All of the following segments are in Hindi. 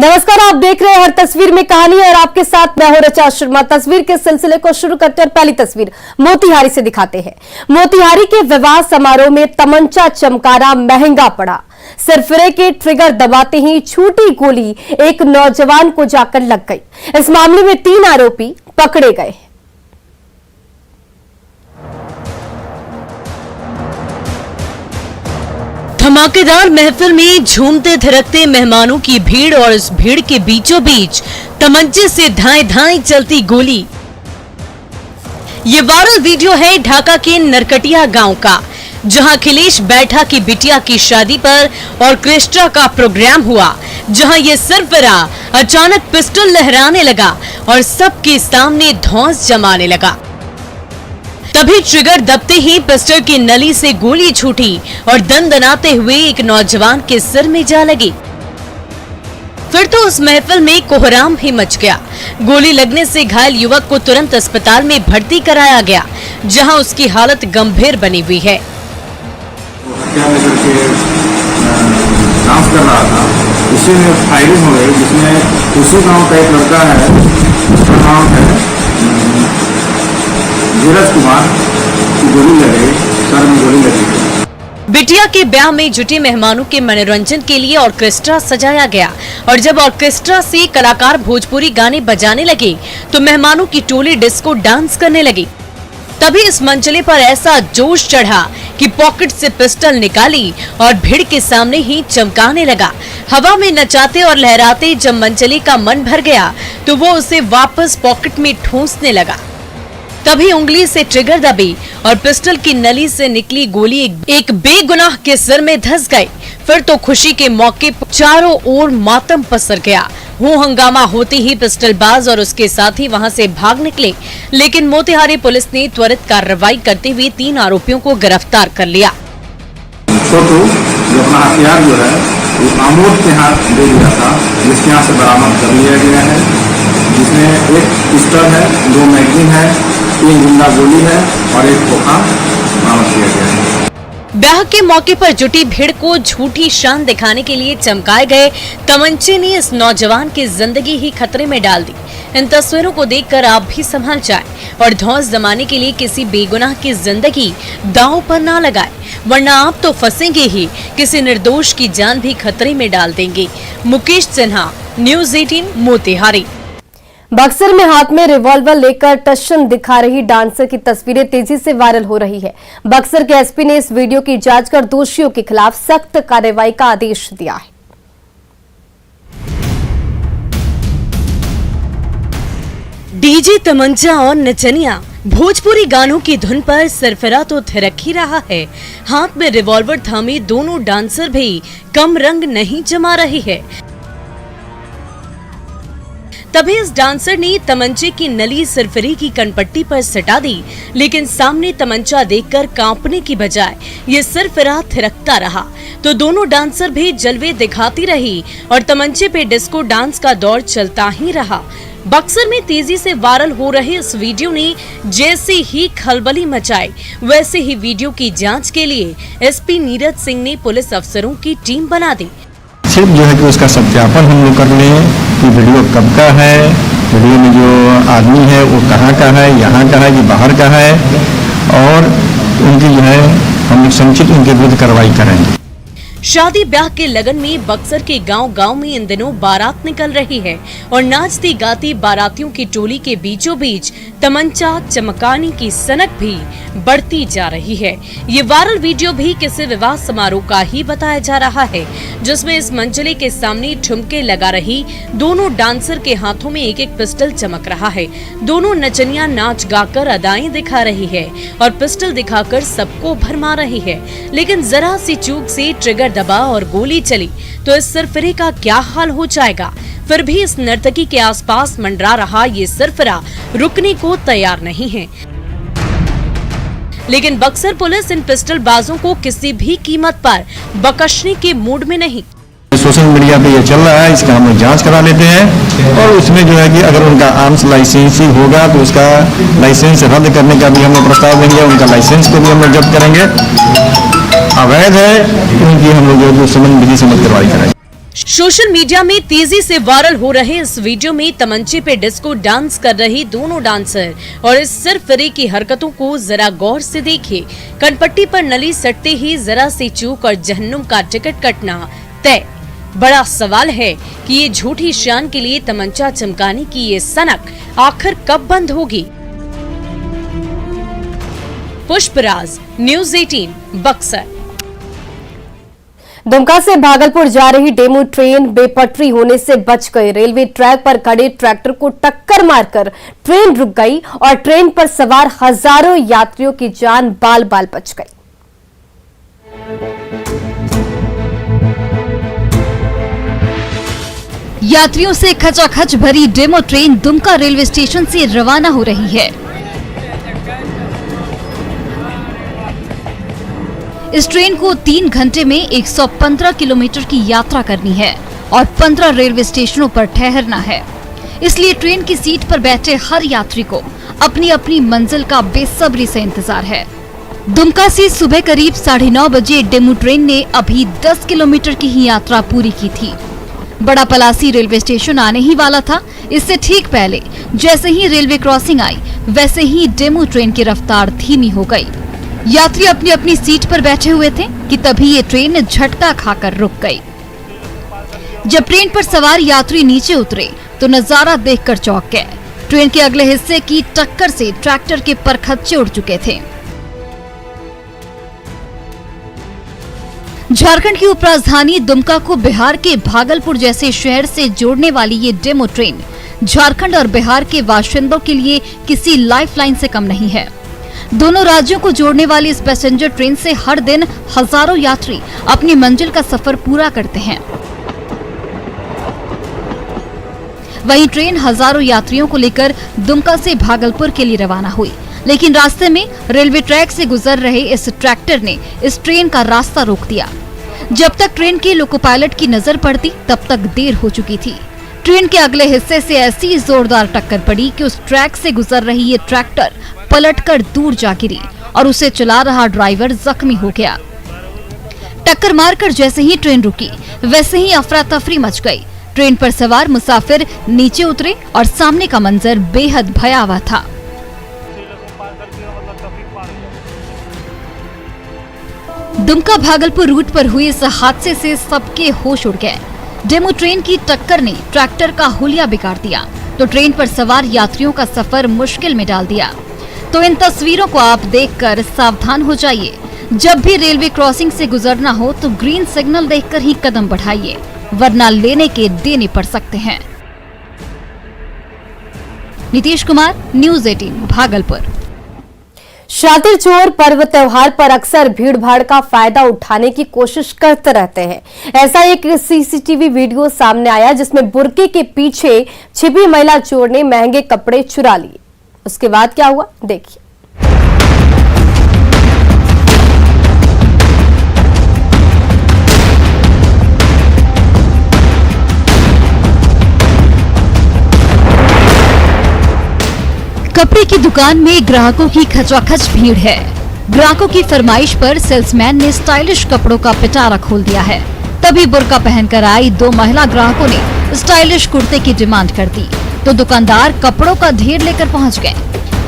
नमस्कार, आप देख रहे हैं हर तस्वीर में कहानी और आपके साथ मैं हूं रचा शर्मा। तस्वीर के सिलसिले को शुरू करते हैं और पहली तस्वीर मोतिहारी से दिखाते हैं। मोतिहारी के विवाह समारोह में तमंचा चमकारा महंगा पड़ा। सिरफिरे के ट्रिगर दबाते ही छूटी गोली एक नौजवान को जाकर लग गई। इस मामले में 3 आरोपी पकड़े गए। धमाकेदार महफिल में झूमते थिरकते मेहमानों की भीड़ और इस भीड़ के बीचों बीच तमंचे से धाएं धाएं चलती गोली। ये वायरल वीडियो है ढाका के नरकटिया गांव का, जहां अखिलेश बैठा की बिटिया की शादी पर ऑर्केस्ट्रा का प्रोग्राम हुआ, जहां ये सरफरा अचानक पिस्टल लहराने लगा और सबके सामने धौंस जमाने लगा। तभी ट्रिगर दबते ही पिस्टल की नली से गोली छूटी और दनदनाते हुए एक नौजवान के सिर में जा लगी। फिर तो उस महफिल में कोहराम ही मच गया। गोली लगने से घायल युवक को तुरंत अस्पताल में भर्ती कराया गया, जहां उसकी हालत गंभीर बनी हुई है। डांस कर रहा था, उसी में फायरिंग हो गई, जिसमें उसी गांव का एक लड़का है, उसका नाम है धीरज कुमार, की गोली लगी, सर में गोली लगी। बिटिया के ब्याह में जुटे मेहमानों के मनोरंजन के लिए ऑर्केस्ट्रा सजाया गया और जब ऑर्केस्ट्रा से कलाकार भोजपुरी गाने बजाने लगे तो मेहमानों की टोली डिस्को डांस करने लगी। तभी इस मंचले पर ऐसा जोश चढ़ा कि पॉकेट से पिस्टल निकाली और भीड़ के सामने ही चमकाने लगा। हवा में नचाते और लहराते जब मंचले का मन भर गया तो वो उसे वापस पॉकेट में ठूंसने लगा। तभी उंगली से ट्रिगर दबी और पिस्टल की नली से निकली गोली एक बेगुनाह के सिर में धंस गई। फिर तो खुशी के मौके पर चारों ओर मातम पसर गया। हंगामा होते ही पिस्टलबाज और उसके साथी वहां से भाग निकले, लेकिन मोतिहारी पुलिस ने त्वरित कार्रवाई करते हुए 3 आरोपियों को गिरफ्तार कर लिया। छोटू जो अपना हथियार जो है वो आमोद के हाथ दे दिया था, जिसके यहाँ से बरामद कर लिया गया है, जिसमें एक पिस्टल है, 2 मैगजीन है, 3 जिंदा गोली है और एक खोखा बरामद किया गया है। ब्याह के मौके पर जुटी भीड़ को झूठी शान दिखाने के लिए चमकाए गए तमंचे ने इस नौजवान की जिंदगी ही खतरे में डाल दी। इन तस्वीरों को देखकर आप भी संभल जाएं और धौंस जमाने के लिए किसी बेगुनाह की जिंदगी दांव पर ना लगाएं, वरना आप तो फंसेंगे ही, किसी निर्दोष की जान भी खतरे में डाल देंगे। मुकेश सिन्हा, न्यूज़ 18 मोतिहारी। बक्सर में हाथ में रिवॉल्वर लेकर टशन दिखा रही डांसर की तस्वीरें तेजी से वायरल हो रही है। बक्सर के एसपी ने इस वीडियो की जांच कर दोषियों के खिलाफ सख्त कार्रवाई का आदेश दिया है। डीजे तमंचा और नचनिया भोजपुरी गानों की धुन पर सरफरा तो थिरक ही रहा है। हाथ में रिवॉल्वर थामे दोनों डांसर भी कम रंग नहीं जमा रही है। तभी इस डांसर ने तमंचे की नली सिरफिरे की कनपट्टी पर सटा दी, लेकिन सामने तमंचा देखकर कांपने की बजाय ये सिरफिरा थिरकता रहा तो दोनों डांसर भी जलवे दिखाती रही और तमंचे पे डिस्को डांस का दौर चलता ही रहा। बक्सर में तेजी से वायरल हो रहे इस वीडियो ने जैसे ही खलबली मचाई, वैसे ही वीडियो की जांच के लिए एसपी नीरज सिंह ने पुलिस अफसरों की टीम बना दी। सिर्फ जो है कि उसका सत्यापन हम लोग कर लें कि वीडियो कब का है, वीडियो में जो आदमी है वो कहाँ का है, यहाँ का है कि बाहर का है, और उनकी जो है हम लोग समुचित उनके विरुद्ध कार्रवाई करेंगे। शादी ब्याह के लगन में बक्सर के गांव-गांव में इन दिनों बारात निकल रही है और नाचती गाती बारातियों की टोली के बीचों बीच तमंचा चमकाने की सनक भी बढ़ती जा रही है। ये वायरल वीडियो भी किसी विवाह समारोह का ही बताया जा रहा है, जिसमें इस मंचले के सामने ठुमके लगा रही दोनों डांसर के हाथों में एक एक पिस्टल चमक रहा है। दोनों नचनियां नाच गाकर अदाएं दिखा रही है और पिस्टल दिखाकर सबको भरमा रही है, लेकिन जरा सी चूक से ट्रिगर दबा और गोली चली तो इस सिरफिरे का क्या हाल हो जाएगा। फिर भी इस नर्तकी के आसपास मंडरा रहा ये सिरफिरा रुकने को तैयार नहीं है, लेकिन बक्सर पुलिस इन पिस्टल बाजों को किसी भी कीमत पर बख्शने के मूड में नहीं। सोशल मीडिया पे ये चल रहा है, इसका हम लोग जांच करा लेते हैं और उसमें जो है कि अगर उनका आर्म्स लाइसेंस ही होगा तो उसका लाइसेंस रद्द करने का भी हम लोग प्रस्ताव देंगे, उनका लाइसेंस को भी हम लोग जब्त करेंगे। अवैध है उनकी हम लोग जो संबंध विधि सम्मत कार्रवाई करेंगे। सोशल मीडिया में तेजी से वायरल हो रहे इस वीडियो में तमंचे पे डिस्को डांस कर रही दोनों डांसर और इस सिरफिरे की हरकतों को जरा गौर से देखिए। कनपट्टी पर नली सटते ही जरा सी चूक और जहन्नुम का टिकट कटना तय। बड़ा सवाल है कि ये झूठी शान के लिए तमंचा चमकाने की ये सनक आखिर कब बंद होगी। पुष्पराज, न्यूज़ 18, बक्सर। दुमका से भागलपुर जा रही डेमू ट्रेन बेपटरी होने से बच गई। रेलवे ट्रैक पर खड़े ट्रैक्टर को टक्कर मारकर ट्रेन रुक गई और ट्रेन पर सवार हजारों यात्रियों की जान बाल बाल बच गई। यात्रियों से खचाखच भरी demo train Dumka railway station से रवाना हो रही है। इस ट्रेन को 3 घंटे में 115 किलोमीटर की यात्रा करनी है और 15 रेलवे स्टेशनों पर ठहरना है। इसलिए ट्रेन की सीट पर बैठे हर यात्री को अपनी अपनी मंजिल का बेसब्री से इंतजार है। दुमका से सुबह करीब 9:30 बजे डेमू ट्रेन ने अभी 10 किलोमीटर की ही यात्रा पूरी की थी। बड़ा पलासी रेलवे स्टेशन आने ही वाला था। इससे ठीक पहले जैसे ही रेलवे क्रॉसिंग आई वैसे ही डेमू ट्रेन की रफ्तार धीमी हो गई। यात्री अपनी अपनी सीट पर बैठे हुए थे कि तभी ये ट्रेन झटका खाकर रुक गई। जब ट्रेन पर सवार यात्री नीचे उतरे तो नजारा देखकर चौंक गए। ट्रेन के अगले हिस्से की टक्कर से ट्रैक्टर के परखच्चे उड़ चुके थे। झारखंड की उपराजधानी दुमका को बिहार के भागलपुर जैसे शहर से जोड़ने वाली ये डेमो ट्रेन झारखंड और बिहार के बाशिंदों के लिए किसी लाइफलाइन से कम नहीं है। दोनों राज्यों को जोड़ने वाली इस पैसेंजर ट्रेन से हर दिन हजारों यात्री अपनी मंजिल का सफर पूरा करते हैं। वहीं ट्रेन हजारों यात्रियों को लेकर दुमका से भागलपुर के लिए रवाना हुई, लेकिन रास्ते में रेलवे ट्रैक से गुजर रहे इस ट्रैक्टर ने इस ट्रेन का रास्ता रोक दिया। जब तक ट्रेन के लोको पायलट की नजर पड़ती तब तक देर हो चुकी थी। ट्रेन के अगले हिस्से से ऐसी जोरदार टक्कर पड़ी कि उस ट्रैक से गुजर रही ये ट्रैक्टर पलटकर दूर जा गिरी और उसे चला रहा ड्राइवर जख्मी हो गया। टक्कर मारकर जैसे ही ट्रेन रुकी वैसे ही अफरा तफरी मच गई। ट्रेन पर सवार मुसाफिर नीचे उतरे और सामने का मंजर बेहद भयावह था। दुमका भागलपुर रूट पर हुए इस हादसे से सबके होश उड़ गए। डेमो ट्रेन की टक्कर ने ट्रैक्टर का हुलिया बिगाड़ दिया तो ट्रेन पर सवार यात्रियों का सफर मुश्किल में डाल दिया। तो इन तस्वीरों को आप देखकर सावधान हो जाइए। जब भी रेलवे क्रॉसिंग से गुजरना हो तो ग्रीन सिग्नल देखकर ही कदम बढ़ाइए, वरना लेने के देने पड़ सकते हैं। नीतीश कुमार, न्यूज़ 18, भागलपुर। शातिर चोर पर्व त्योहार पर अक्सर भीड़ भाड़ का फायदा उठाने की कोशिश करते रहते हैं। ऐसा एक सीसीटीवी वीडियो सामने आया जिसमें बुर्के के पीछे छिपी महिला चोर ने महंगे कपड़े चुरा लिए। उसके बाद क्या हुआ देखिए। कपड़े की दुकान में ग्राहकों की खचाखच भीड़ है। ग्राहकों की फरमाइश पर सेल्समैन ने स्टाइलिश कपड़ों का पिटारा खोल दिया है। तभी बुर्का पहनकर आई 2 महिला ग्राहकों ने स्टाइलिश कुर्ते की डिमांड कर दी तो दुकानदार कपड़ों का ढेर लेकर पहुंच गए।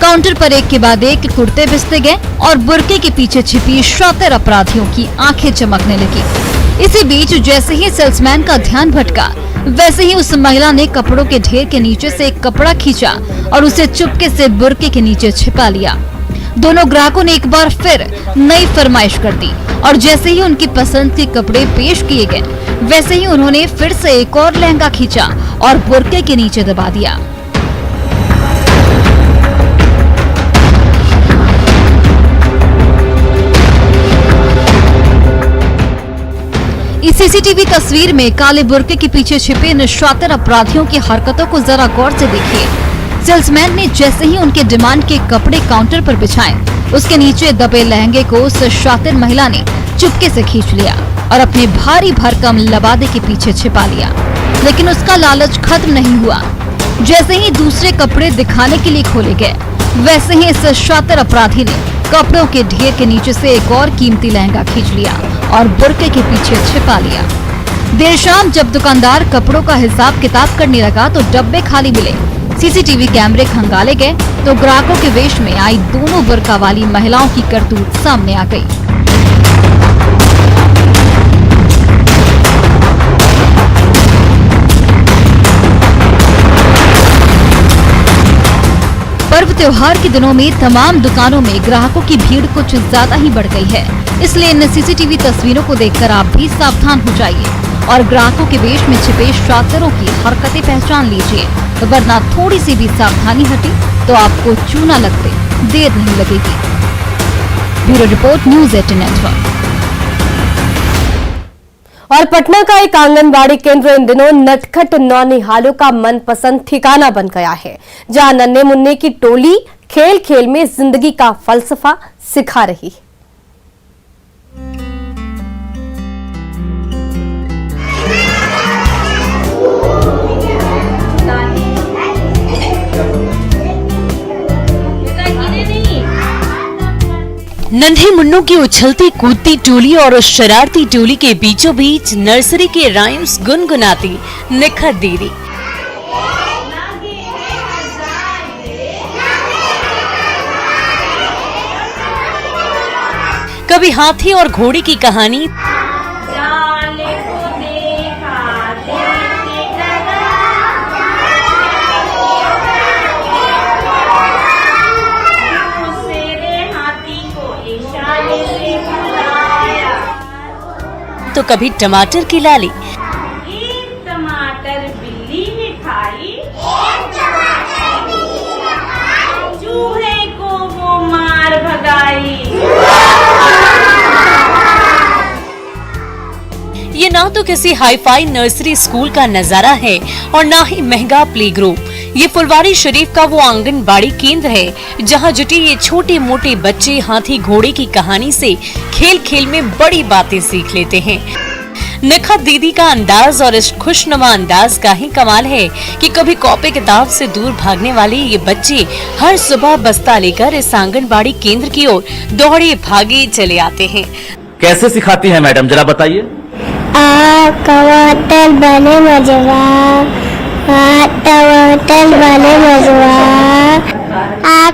काउंटर पर एक के बाद एक कुर्ते बिस्ते गए और बुर्के के पीछे छिपी शातिर अपराधियों की आंखें चमकने लगी। इसी बीच जैसे ही सेल्समैन का ध्यान भटका वैसे ही उस महिला ने कपड़ों के ढेर के नीचे से एक कपड़ा खींचा और उसे चुपके से बुर्के के नीचे छिपा लिया। दोनों ग्राहकों ने एक बार फिर नई फरमाइश कर दी और जैसे ही उनकी पसंद के कपड़े पेश किए गए वैसे ही उन्होंने फिर से एक और लहंगा खींचा और बुर्के के नीचे दबा दिया। इस सीसीटीवी तस्वीर में काले बुर्के के पीछे छिपे इन शातिर अपराधियों की हरकतों को जरा गौर से देखिए। सेल्समैन ने जैसे ही उनके डिमांड के कपड़े काउंटर पर बिछाए उसके नीचे दबे लहंगे को उस शातिर महिला ने चुपके से खींच लिया और अपने भारी भरकम लबादे के पीछे छिपा लिया। लेकिन उसका लालच खत्म नहीं हुआ। जैसे ही दूसरे कपड़े दिखाने के लिए खोले गए वैसे ही इस शातिर अपराधी ने कपड़ों के ढेर के नीचे से एक और कीमती लहंगा खींच लिया और बुर्के के पीछे छिपा लिया। देर शाम जब दुकानदार कपड़ों का हिसाब किताब करने लगा तो डब्बे खाली मिले। सीसीटीवी कैमरे खंगाले गए तो ग्राहकों के वेश में आई दोनों बुर्का वाली महिलाओं की करतूत सामने आ गई। पर्व त्योहार के दिनों में तमाम दुकानों में ग्राहकों की भीड़ कुछ ज्यादा ही बढ़ गई है, इसलिए इन सीसीटीवी तस्वीरों को देखकर आप भी सावधान हो जाइए और ग्राहकों के वेश में छिपे शातिरों की हरकतें पहचान लीजिए, वरना थोड़ी सी भी सावधानी हटी तो आपको चूना लगते देर नहीं लगेगी। Bureau report, news 18 network. और पटना का एक आंगनबाड़ी केंद्र इन दिनों नटखट नौनिहालों का मनपसंद ठिकाना बन गया है, जहां नन्हे मुन्ने की टोली खेल खेल में जिंदगी का फलसफा सिखा रही है। नन्हे मुन्नों की उछलती कूदती टोली और उस शरारती टोली के बीचों बीच नर्सरी के राइम्स गुनगुनाती निखत दीदी। कभी हाथी और घोड़े की कहानी, तो कभी टमाटर की लाली, एक टमाटर बिल्ली ने खाई, चूहे को वो मार भगाई। ये ना तो किसी हाईफाई नर्सरी स्कूल का नजारा है और ना ही महंगा प्ले ग्रुप। ये फुलवारी शरीफ का वो आंगनबाड़ी केंद्र है जहां जुटे ये छोटे मोटे बच्चे हाथी घोड़े की कहानी से खेल खेल में बड़ी बातें सीख लेते हैं। निखत दीदी का अंदाज और इस खुशनुमा अंदाज का ही कमाल है कि कभी कॉपी किताब से दूर भागने वाले ये बच्चे हर सुबह बस्ता लेकर इस आंगनबाड़ी केंद्र की ओर दौड़े भागे चले आते हैं। कैसे सिखाती हैं मैडम, जरा बताइए। टमाटर बने मजवा, टमाटर बने मजवा,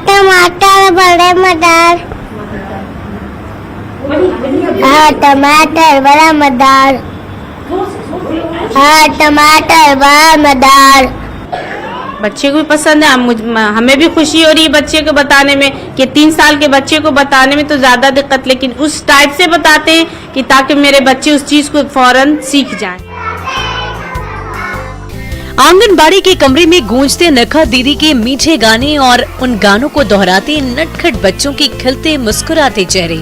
टमाटर बड़े मदार, टमाटर बड़ा मदार, टमाटर बड़ा मदार। बच्चे को भी पसंद है, हमें भी खुशी हो रही है बच्चे को बताने में कि 3 साल के बच्चे को बताने में तो ज्यादा दिक्कत, लेकिन उस टाइप से बताते हैं कि ताकि मेरे बच्चे उस चीज को फौरन सीख जाएं। आंगनबाड़ी के कमरे में गूंजते निखत दीदी के मीठे गाने और उन गानों को दोहराते नटखट बच्चों के खिलते मुस्कुराते चेहरे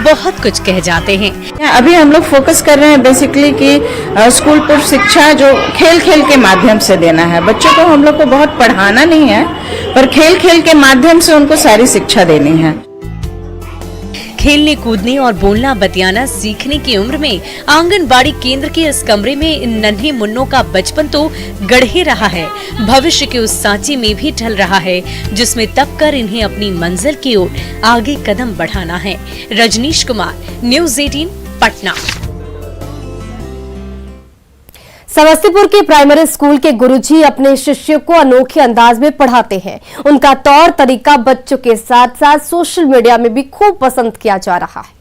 बहुत कुछ कह जाते हैं। अभी हम लोग फोकस कर रहे हैं बेसिकली कि स्कूल पर शिक्षा जो खेल खेल के माध्यम से देना है। बच्चों को हम लोग को बहुत पढ़ाना नहीं है, पर खेल खेल के माध्यम से उनको सारी शिक्षा देनी है। खेलने कूदने और बोलना बतियाना सीखने की उम्र में आंगनबाड़ी केंद्र के इस कमरे में इन नन्हे मुन्नों का बचपन तो गढ़ ही रहा है, भविष्य के उस सांचे में भी ढल रहा है जिसमें तब कर इन्हें अपनी मंजिल की ओर आगे कदम बढ़ाना है। रजनीश कुमार, न्यूज़ 18 पटना। समस्तीपुर के प्राइमरी स्कूल के गुरुजी अपने शिष्यों को अनोखे अंदाज में पढ़ाते हैं। उनका तौर तरीका बच्चों के साथ साथ सोशल मीडिया में भी खूब पसंद किया जा रहा है।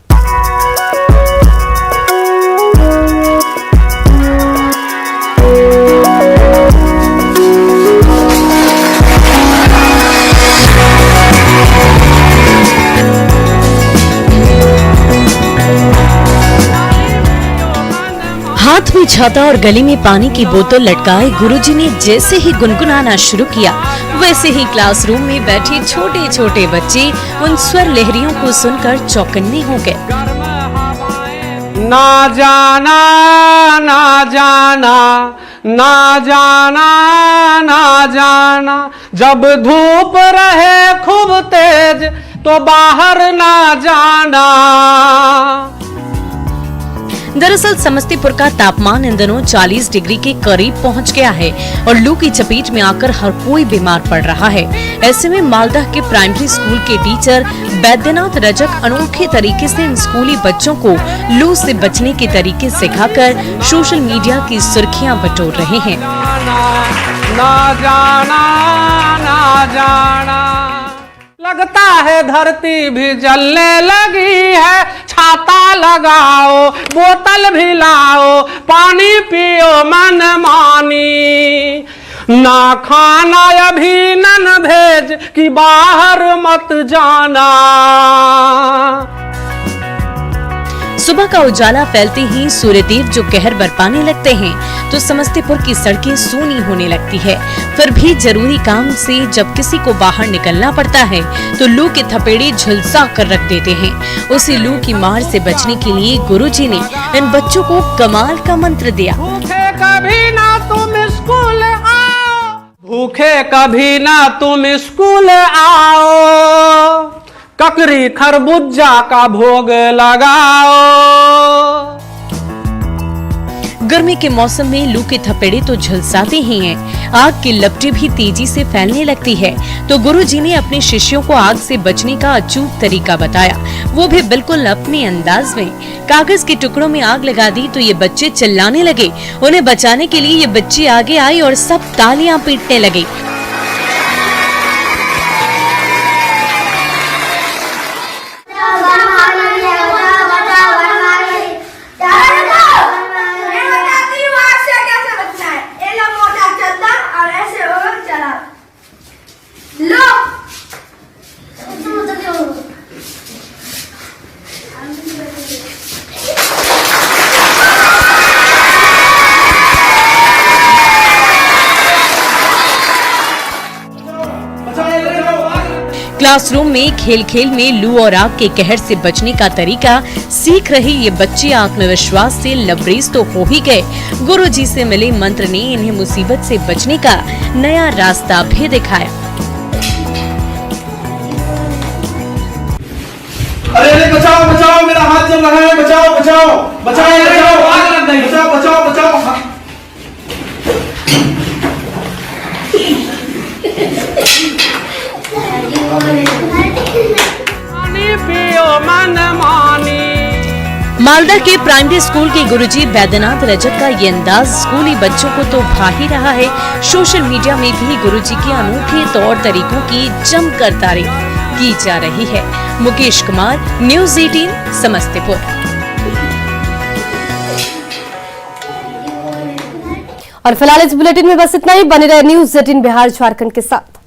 हाथ में छाता और गले में पानी की बोतल लटकाए गुरुजी ने जैसे ही गुनगुनाना शुरू किया, वैसे ही क्लासरूम में बैठे छोटे छोटे बच्चे उन स्वर लहरियों को सुनकर चौकन्ने हो गए। ना जाना ना जाना ना जाना ना जाना, जब धूप रहे खूब तेज तो बाहर ना जाना। दरअसल समस्तीपुर का तापमान इन दिनों 40 डिग्री के करीब पहुंच गया है और लू की चपेट में आकर हर कोई बीमार पड़ रहा है। ऐसे में मालदा के प्राइमरी स्कूल के टीचर बैद्यनाथ रजक अनोखे तरीके से इन स्कूली बच्चों को लू से बचने के तरीके सिखाकर सोशल मीडिया की सुर्खियां बटोर रहे हैं। ना जाना ना जाना, लगता है धरती भी जलने लगी है। छाता लगाओ, बोतल भी लाओ, पानी पियो मन मानी। ना खाना अभी नन भेज कि बाहर मत जाना। सुबह का उजाला फैलते ही सूर्यदेव जो कहर बरपाने लगते हैं तो समस्तीपुर की सड़कें सूनी होने लगती है। फिर भी जरूरी काम से जब किसी को बाहर निकलना पड़ता है तो लू के थपेड़े झुलसा कर रख देते हैं। उसी लू की मार से बचने के लिए गुरुजी ने इन बच्चों को कमाल का मंत्र दिया। भूखे कभी ना तुम स्कूल आओ, भूखे कभी ना तुम स्कूल आओ, ककरी खरबूजा का भोग लगाओ। गर्मी के मौसम में लू के थपेड़े तो झुलसाते ही हैं, आग की लपटें भी तेजी से फैलने लगती है। तो गुरुजी ने अपने शिष्यों को आग से बचने का अचूक तरीका बताया, वो भी बिल्कुल अपने अंदाज में। कागज के टुकड़ों में आग लगा दी तो ये बच्चे चिल्लाने लगे। उन्हें बचाने के लिए ये बच्चे आगे आई और सब तालियां पीटने लगे। क्लासरूम में खेल खेल में लू और आग के कहर से बचने का तरीका सीख रहे ये बच्चे आत्मविश्वास से लबरेज तो हो ही गए। गुरुजी से मिले मंत्र ने इन्हें मुसीबत से बचने का नया रास्ता भी दिखाया। अरे बचाओ बचाओ, मेरा हाथ जल रहा है, बचाओ बचाओ बचाओ बचाओ, आग लग गई, बचाओ बचाओ बचाओ। पानी पियो मन मानी। मालदा के प्राइमरी स्कूल के गुरुजी बैद्यनाथ रजक का ये अंदाज स्कूली बच्चों को तो भा ही रहा है। सोशल मीडिया में भी गुरुजी के अनूठे तौर तरीकों की जमकर तारीफ की जा रही है। मुकेश कुमार, न्यूज़ 18 समस्तीपुर। और फिलहाल इस बुलेटिन में बस इतना ही। बने रहे न्यूज़ 18 बिहार झारखंड के साथ।